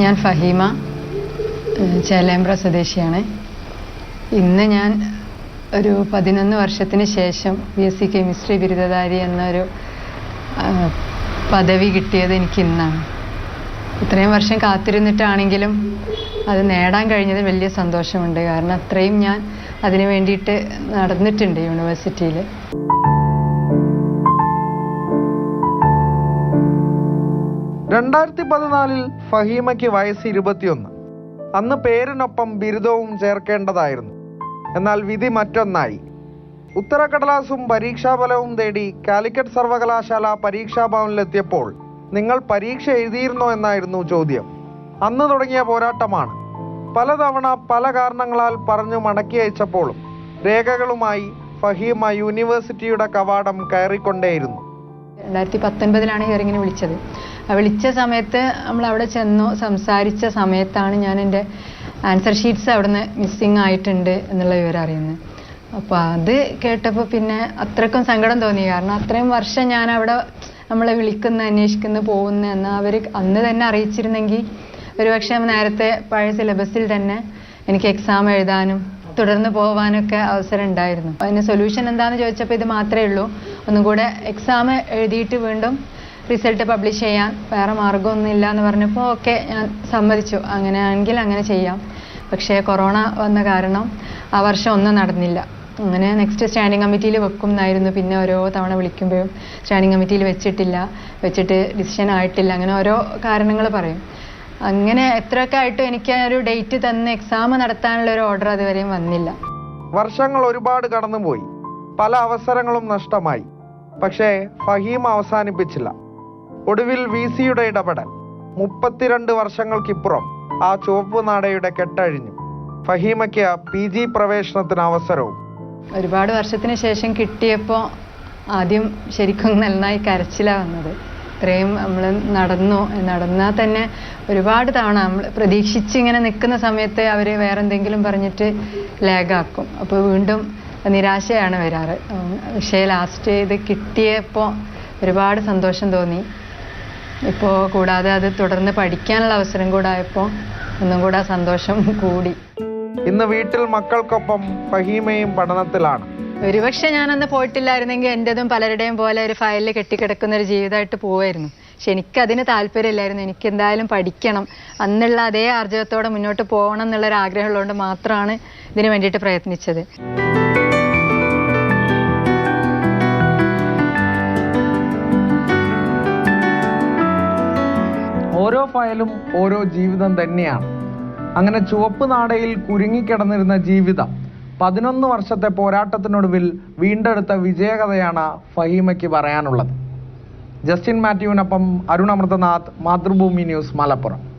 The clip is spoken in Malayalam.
ഞാൻ ഫഹീമ, ചേലേമ്പ്ര സ്വദേശിയാണ്. ഇന്ന് ഞാൻ ഒരു 11 വർഷത്തിന് ശേഷം BSc കെമിസ്ട്രി ബിരുദധാരി എന്നൊരു പദവി കിട്ടിയത് എനിക്ക് ഇന്നാണ്. ഇത്രയും വർഷം കാത്തിരുന്നിട്ടാണെങ്കിലും അത് നേടാൻ കഴിഞ്ഞത് വലിയ സന്തോഷമുണ്ട്. കാരണം അത്രയും ഞാൻ അതിനു വേണ്ടിയിട്ട് നടന്നിട്ടുണ്ട് യൂണിവേഴ്സിറ്റിയിൽ. ഫഹീമയ്ക്ക് വയസ്സ് 21. അന്ന് പേരിനൊപ്പം ബിരുദവും ചേർക്കേണ്ടതായിരുന്നു. എന്നാൽ വിധി മറ്റൊന്നായി. ഉത്തരക്കടലാസും പരീക്ഷാഫലവും തേടി കാലിക്കറ്റ് സർവകലാശാല പരീക്ഷാഭവനിലെത്തിയപ്പോൾ നിങ്ങൾ പരീക്ഷ എഴുതിയിരുന്നോ എന്നായിരുന്നു ചോദ്യം. അന്ന് തുടങ്ങിയ പോരാട്ടമാണ്. പലതവണ പല കാരണങ്ങളാൽ പറഞ്ഞു മടക്കി അയച്ചപ്പോഴും രേഖകളുമായി ഫഹീമ യൂണിവേഴ്സിറ്റിയുടെ കവാടം കയറിക്കൊണ്ടേയിരുന്നു. 2019 ഹിയറിങ്ങിന് വിളിച്ചത്. വിളിച്ച സമയത്ത് നമ്മൾ അവിടെ ചെന്നു സംസാരിച്ച സമയത്താണ് ഞാൻ എൻ്റെ ആൻസർ ഷീറ്റ്സ് അവിടുന്ന് മിസ്സിങ് ആയിട്ടുണ്ട് എന്നുള്ള വിവരം അറിയുന്നത്. അപ്പോൾ അത് കേട്ടപ്പോൾ പിന്നെ അത്രയ്ക്കും സങ്കടം തോന്നി. കാരണം അത്രയും വർഷം ഞാൻ അവിടെ നമ്മളെ വിളിക്കുന്ന അന്വേഷിക്കുന്ന പോകുന്ന എന്നാൽ അവർ അന്ന് തന്നെ അറിയിച്ചിരുന്നെങ്കിൽ ഒരുപക്ഷെ നേരത്തെ പഴയ സിലബസിൽ തന്നെ എനിക്ക് എക്സാം എഴുതാനും തുടർന്ന് പോകാനൊക്കെ അവസരം ഉണ്ടായിരുന്നു. അതിന് സൊല്യൂഷൻ എന്താണെന്ന് ചോദിച്ചപ്പോൾ ഇത് മാത്രമേ ഉള്ളൂ, ഒന്നും കൂടെ എക്സാം എഴുതിയിട്ട് വീണ്ടും റിസൾട്ട് പബ്ലിഷ് ചെയ്യാൻ വേറെ മാർഗ്ഗമൊന്നുമില്ല എന്ന് പറഞ്ഞപ്പോൾ ഓക്കെ, ഞാൻ സമ്മതിച്ചു. അങ്ങനെയാണെങ്കിൽ അങ്ങനെ ചെയ്യാം. പക്ഷേ കൊറോണ വന്ന കാരണം ആ വർഷം ഒന്നും നടന്നില്ല. അങ്ങനെ നെക്സ്റ്റ് സ്റ്റാൻഡിങ് കമ്മിറ്റിയിൽ വെക്കും എന്നായിരുന്നു. പിന്നെ ഓരോ തവണ വിളിക്കുമ്പോഴും സ്റ്റാൻഡിങ് കമ്മിറ്റിയിൽ വെച്ചിട്ട് ഡിസിഷൻ ആയിട്ടില്ല, അങ്ങനെ ഓരോ കാരണങ്ങൾ പറയും. അങ്ങനെ എത്രയൊക്കെ ആയിട്ടും എനിക്ക് ഒരു ഡേറ്റ് തന്ന് എക്സാം നടത്താനുള്ള ഒരു ഓർഡർ അതുവരെയും വന്നില്ല. വർഷങ്ങൾ ഒരുപാട് കടന്നുപോയി, പല അവസരങ്ങളും നഷ്ടമായി. പക്ഷേ ഫഹീമ അവസാനിപ്പിച്ചില്ല. ഒടുവിൽ VCയുടെ ഇടപെടൽ. 32 വർഷങ്ങൾക്കിപ്പുറം ആ ചുവപ്പ് നാടയുടെ കെട്ടഴിഞ്ഞു. ഫഹീമയ്ക്ക് PG പ്രവേശനത്തിന് അവസരവും. ഒരുപാട് വർഷത്തിന് ശേഷം കിട്ടിയപ്പോൾ ആദ്യം ശരിക്കും നന്നായി കരച്ചിലാണ് വന്നത്. ഇത്രയും നമ്മൾ നടന്നാൽ തന്നെ ഒരുപാട് തവണ നമ്മൾ പ്രതീക്ഷിച്ചിങ്ങനെ നിൽക്കുന്ന സമയത്ത് അവർ വേറെ എന്തെങ്കിലും പറഞ്ഞിട്ട് ലാഗാക്കും. അപ്പോൾ വീണ്ടും നിരാശയാണ് വരാറ്. പക്ഷേ ലാസ്റ്റ് ഇത് കിട്ടിയപ്പോൾ ഒരുപാട് സന്തോഷം തോന്നി. ഇപ്പോൾ കൂടാതെ അത് തുടർന്ന് പഠിക്കാനുള്ള അവസരം കൂടെ ആയപ്പോൾ ഒന്നും കൂടെ സന്തോഷം കൂടി. ഇന്ന് വീട്ടിൽ മക്കൾക്കൊപ്പം ഫഹീമയും പഠനത്തിലാണ്. ഒരുപക്ഷെ ഞാനന്ന് പോയിട്ടില്ലായിരുന്നെങ്കിൽ എൻ്റെതും പലരുടെയും പോലെ ഒരു ഫയലിൽ കെട്ടിക്കിടക്കുന്ന ഒരു ജീവിതമായിട്ട് പോവായിരുന്നു. പക്ഷെ എനിക്കതിന് താല്പര്യമില്ലായിരുന്നു. എനിക്ക് എന്തായാലും പഠിക്കണം, അന്നുള്ള അതേ ആർജവത്തോടെ മുന്നോട്ട് പോകണം എന്നുള്ളൊരു ആഗ്രഹമുള്ളതുകൊണ്ട് മാത്രമാണ് ഇതിന് വേണ്ടിയിട്ട് പ്രയത്നിച്ചത്. ഓരോ ഫയലും ഓരോ ജീവിതം തന്നെയാണ്. അങ്ങനെ ചുവപ്പ് നാടയിൽ കുരുങ്ങിക്കിടന്നിരുന്ന ജീവിതം 11 വർഷത്തെ പോരാട്ടത്തിനൊടുവിൽ വീണ്ടെടുത്ത വിജയകഥയാണ് ഫഹീമയ്ക്ക് പറയാനുള്ളത്. Justin മാത്യുവിനൊപ്പം Arun Amrithanath, Mathrubhumi news, Malappuram.